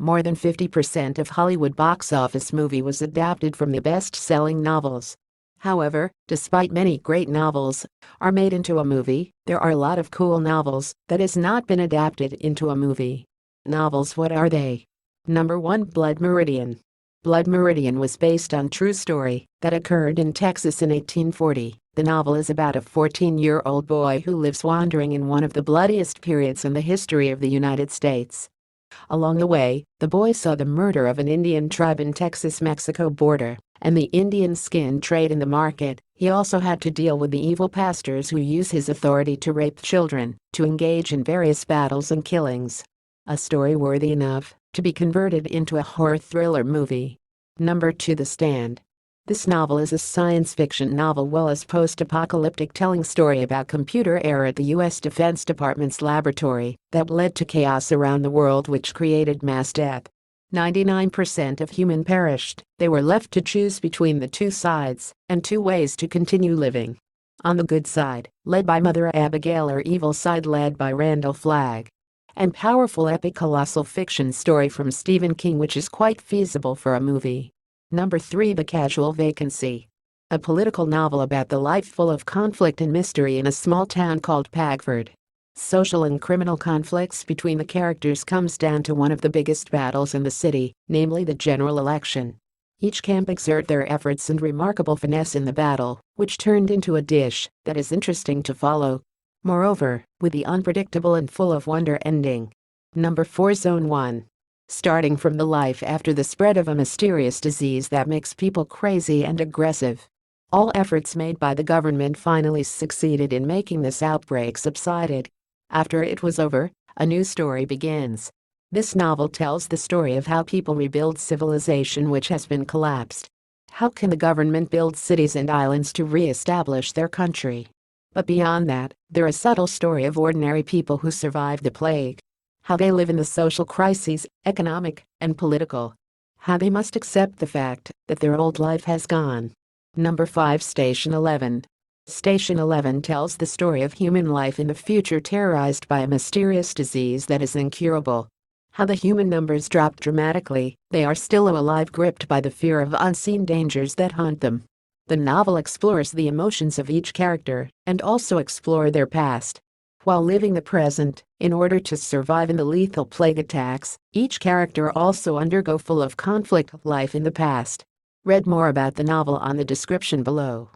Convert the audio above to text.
More than 50% of Hollywood box office movie was adapted from the best-selling novels. However, despite many great novels are made into a movie, there are a lot of cool novels that has not been adapted into a movie. Novels, what are they? Number 1, Blood Meridian. Blood Meridian was based on true story that occurred in Texas in 1840. The novel is about a 14-year-old boy who lives wandering in one of the bloodiest periods in the history of the United States. Along the way, the boy saw the murder of an Indian tribe in Texas-Mexico border and the Indian skin trade in the market. He also had to deal with the evil pastors who use his authority to rape children, to engage in various battles and killings. A story worthy enough to be converted into a horror thriller movie. Number 2, The Stand. This novel is a science fiction novel well as post-apocalyptic telling story about computer error at the U.S. Defense Department's laboratory that led to chaos around the world which created mass death. 99% of human perished. They were left to choose between the two sides and two ways to continue living. On the good side, led by Mother Abigail, or evil side led by Randall Flagg. And powerful epic colossal fiction story from Stephen King which is quite feasible for a movie. Number 3, The Casual Vacancy. A political novel about the life full of conflict and mystery in a small town called Pagford. Social and criminal conflicts between the characters comes down to one of the biggest battles in the city, namely the general election. Each camp exert their efforts and remarkable finesse in the battle, which turned into a dish that is interesting to follow. Moreover, with the unpredictable and full of wonder ending. Number 4, Zone 1. Starting from the life after the spread of a mysterious disease that makes people crazy and aggressive. All efforts made by the government finally succeeded in making this outbreak subsided. After it was over, a new story begins. This novel tells the story of how people rebuild civilization which has been collapsed. How can the government build cities and islands to re-establish their country? But beyond that, there is a subtle story of ordinary people who survived the plague. How they live in the social crises, economic and political. How they must accept the fact that their old life has gone. Number 5, Station 11. Station 11 tells the story of human life in the future terrorized by a mysterious disease that is incurable. How the human numbers drop dramatically, they are still alive, gripped by the fear of unseen dangers that haunt them. The novel explores the emotions of each character and also explore their past. While living the present, in order to survive in the lethal plague attacks, each character also undergo full of conflict life in the past. Read more about the novel on the description below.